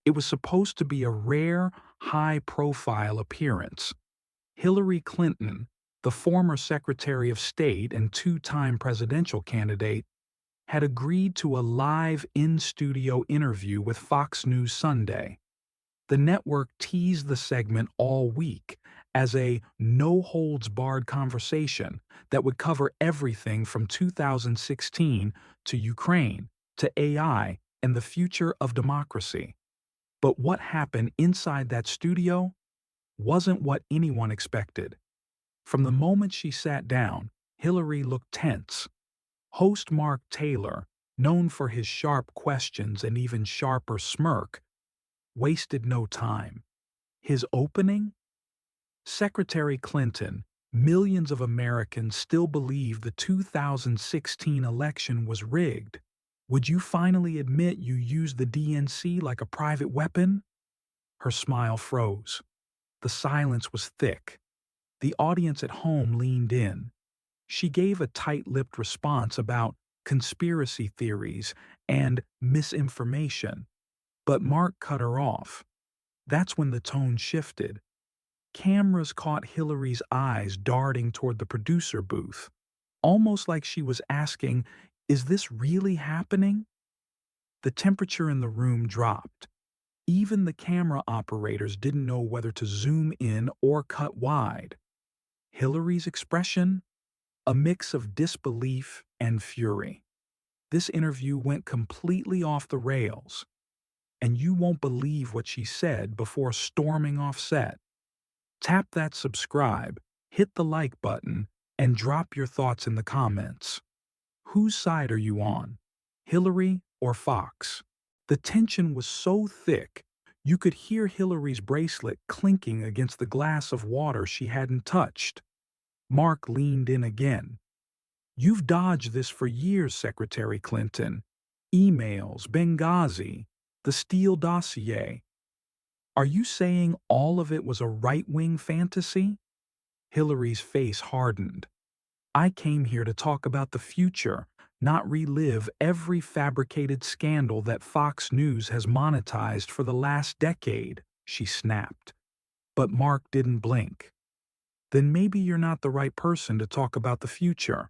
It was supposed to be a rare, high-profile appearance. Hillary Clinton, the former Secretary of State and two-time presidential candidate, had agreed to a live in-studio interview with Fox News Sunday. The network teased the segment all week as a no-holds-barred conversation that would cover everything from 2016 to Ukraine to AI and the future of democracy. But what happened inside that studio wasn't what anyone expected. From the moment she sat down, Hillary looked tense. Host Mark Taylor, known for his sharp questions and even sharper smirk, wasted no time. His opening? Secretary Clinton, millions of Americans still believe the 2016 election was rigged. Would you finally admit you used the DNC like a private weapon? Her smile froze. The silence was thick. The audience at home leaned in. She gave a tight-lipped response about conspiracy theories and misinformation. But Mark cut her off. That's when the tone shifted. Cameras caught Hillary's eyes darting toward the producer booth, almost like she was asking, "Is this really happening?" The temperature in the room dropped. Even the camera operators didn't know whether to zoom in or cut wide. Hillary's expression? A mix of disbelief and fury. This interview went completely off the rails. And you won't believe what she said before storming off set. Tap that subscribe, hit the like button, and drop your thoughts in the comments. Whose side are you on? Hillary or Fox? The tension was so thick, you could hear Hillary's bracelet clinking against the glass of water she hadn't touched. Mark leaned in again. "You've dodged this for years, Secretary Clinton. Emails, Benghazi, the Steele dossier. Are you saying all of it was a right-wing fantasy?" Hillary's face hardened. "I came here to talk about the future, not relive every fabricated scandal that Fox News has monetized for the last decade," she snapped. But Mark didn't blink. "Then maybe you're not the right person to talk about the future."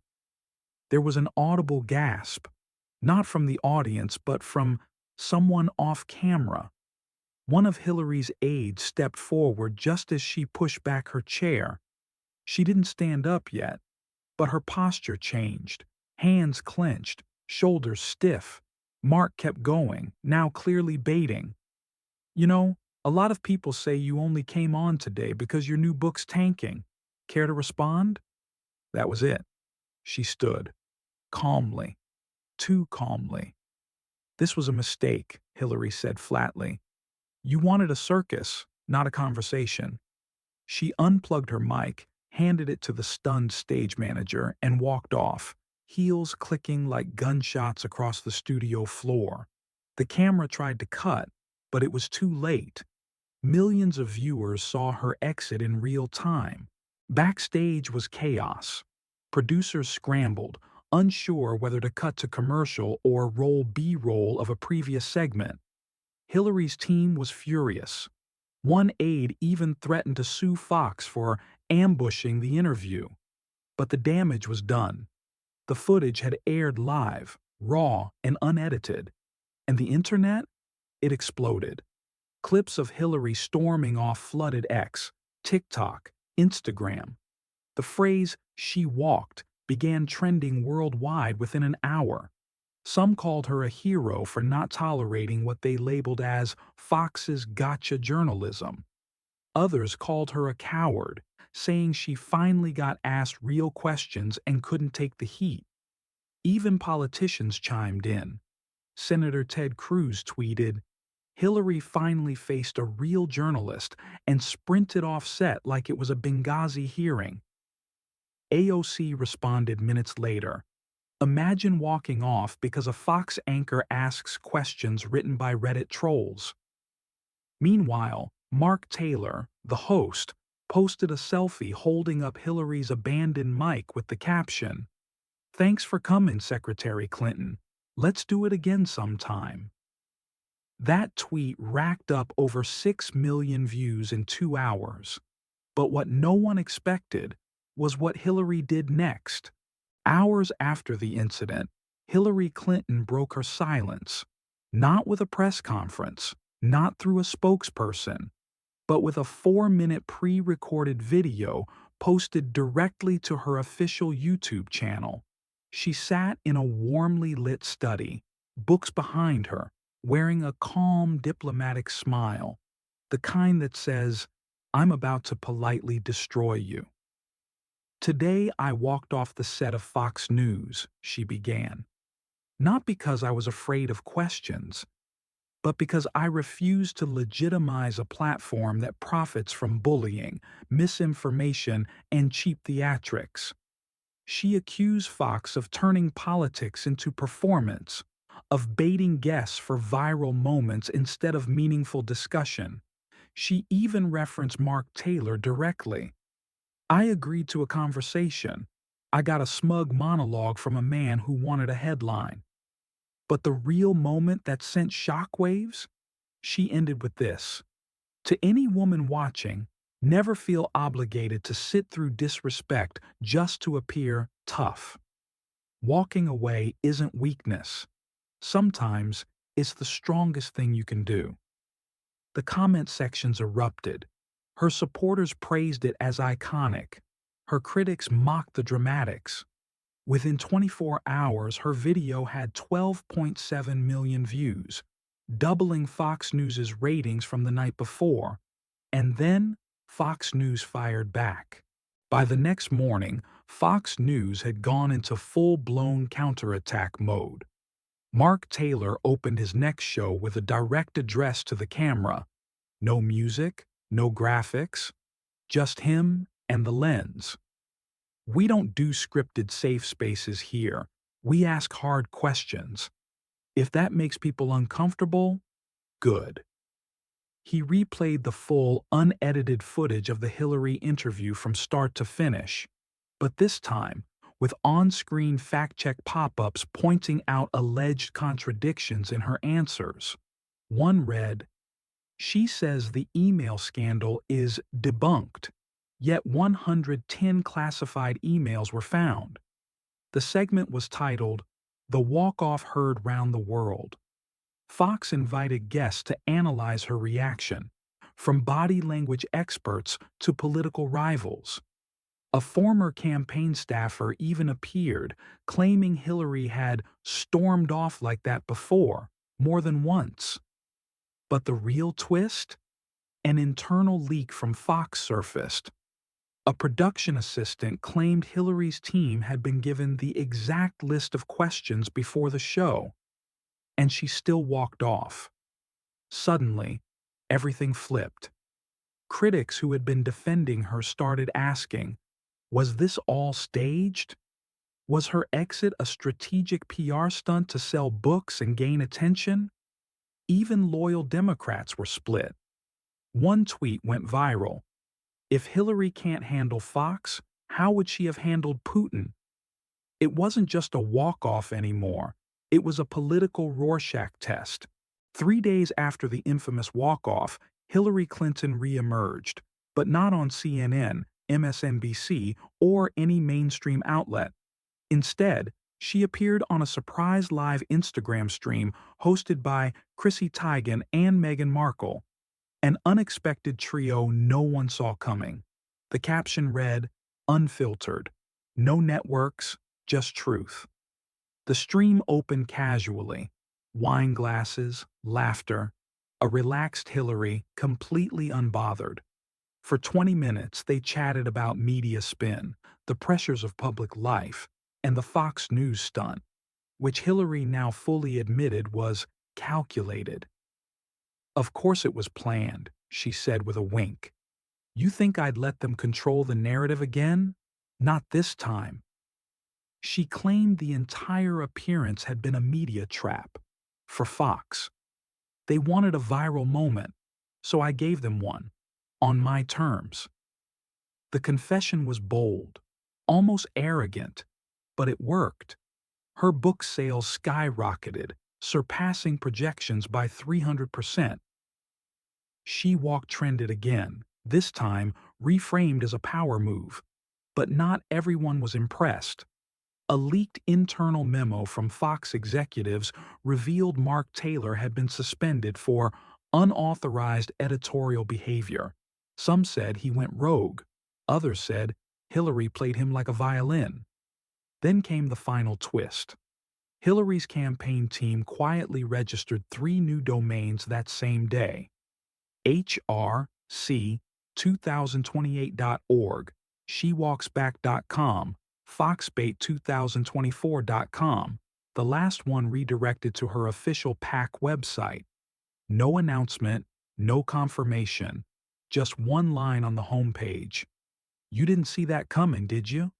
There was an audible gasp, not from the audience but from someone off camera. One of Hillary's aides stepped forward just as she pushed back her chair. She didn't stand up yet, but her posture changed. Hands clenched, shoulders stiff. Mark kept going, now clearly baiting. "You know, a lot of people say you only came on today because your new book's tanking. Care to respond?" That was it. She stood, calmly, too calmly. "This was a mistake," Hillary said flatly. "You wanted a circus, not a conversation." She unplugged her mic, handed it to the stunned stage manager, and walked off, heels clicking like gunshots across the studio floor. The camera tried to cut, but it was too late. Millions of viewers saw her exit in real time. Backstage was chaos. Producers scrambled, unsure whether to cut to commercial or roll B-roll of a previous segment. Hillary's team was furious. One aide even threatened to sue Fox for ambushing the interview. But the damage was done. The footage had aired live, raw, and unedited. And the internet? It exploded. Clips of Hillary storming off flooded X, TikTok, Instagram. The phrase, "she walked," began trending worldwide within an hour. Some called her a hero for not tolerating what they labeled as Fox's gotcha journalism. Others called her a coward, saying she finally got asked real questions and couldn't take the heat. Even politicians chimed in. Senator Ted Cruz tweeted, "Hillary finally faced a real journalist and sprinted off set like it was a Benghazi hearing." AOC responded minutes later, "Imagine walking off because a Fox anchor asks questions written by Reddit trolls." Meanwhile, Mark Taylor, the host, posted a selfie holding up Hillary's abandoned mic with the caption, "Thanks for coming, Secretary Clinton. Let's do it again sometime." That tweet racked up over 6 million views in 2 hours. But what no one expected was what Hillary did next. Hours after the incident, Hillary Clinton broke her silence, not with a press conference, not through a spokesperson, but with a 4-minute pre-recorded video posted directly to her official YouTube channel. She sat in a warmly lit study, books behind her, wearing a calm, diplomatic smile, the kind that says, "I'm about to politely destroy you." "Today I walked off the set of Fox News," she began. "Not because I was afraid of questions, but because I refuse to legitimize a platform that profits from bullying, misinformation, and cheap theatrics." She accused Fox of turning politics into performance, of baiting guests for viral moments instead of meaningful discussion. She even referenced Mark Taylor directly. "I agreed to a conversation. I got a smug monologue from a man who wanted a headline. But the real moment that sent shockwaves?" She ended with this: "To any woman watching, never feel obligated to sit through disrespect just to appear tough. Walking away isn't weakness. Sometimes it's the strongest thing you can do." The comment sections erupted. Her supporters praised it as iconic. Her critics mocked the dramatics. Within 24 hours, her video had 12.7 million views, doubling Fox News' ratings from the night before. And then Fox News fired back. By the next morning, Fox News had gone into full-blown counterattack mode. Mark Taylor opened his next show with a direct address to the camera. No music, no graphics, just him and the lens. "We don't do scripted safe spaces here. We ask hard questions. If that makes people uncomfortable, good." He replayed the full, unedited footage of the Hillary interview from start to finish, but this time with on-screen fact-check pop-ups pointing out alleged contradictions in her answers. One read, "She says the email scandal is debunked, yet 110 classified emails were found." The segment was titled, "The Walk-Off Heard Round the World." Fox invited guests to analyze her reaction, from body language experts to political rivals. A former campaign staffer even appeared, claiming Hillary had stormed off like that before, more than once. But the real twist? An internal leak from Fox surfaced. A production assistant claimed Hillary's team had been given the exact list of questions before the show, and she still walked off. Suddenly, everything flipped. Critics who had been defending her started asking, was this all staged? Was her exit a strategic PR stunt to sell books and gain attention? Even loyal Democrats were split. One tweet went viral. "If Hillary can't handle Fox, how would she have handled Putin?" It wasn't just a walk-off anymore. It was a political Rorschach test. 3 days after the infamous walk-off, Hillary Clinton re-emerged, but not on CNN, MSNBC, or any mainstream outlet. Instead, she appeared on a surprise live Instagram stream hosted by Chrissy Teigen and Meghan Markle, an unexpected trio no one saw coming. The caption read, "Unfiltered. No networks, just truth." The stream opened casually. Wine glasses, laughter, a relaxed Hillary, completely unbothered. For 20 minutes, they chatted about media spin, the pressures of public life, and the Fox News stunt, which Hillary now fully admitted was calculated. "Of course it was planned," she said with a wink. "You think I'd let them control the narrative again? Not this time." She claimed the entire appearance had been a media trap. For Fox. They wanted a viral moment, so I gave them one. On my terms. The confession was bold, almost arrogant, but it worked. Her book sales skyrocketed, surpassing projections by 300%. She Walk trended again, this time reframed as a power move. But not everyone was impressed. A leaked internal memo from Fox executives revealed Mark Taylor had been suspended for unauthorized editorial behavior. Some said he went rogue. Others said Hillary played him like a violin. Then came the final twist. Hillary's campaign team quietly registered 3 new domains that same day: hrc2028.org, shewalksback.com, foxbait2024.com, the last one redirected to her official PAC website. No announcement, no confirmation, just one line on the homepage. You didn't see that coming, did you?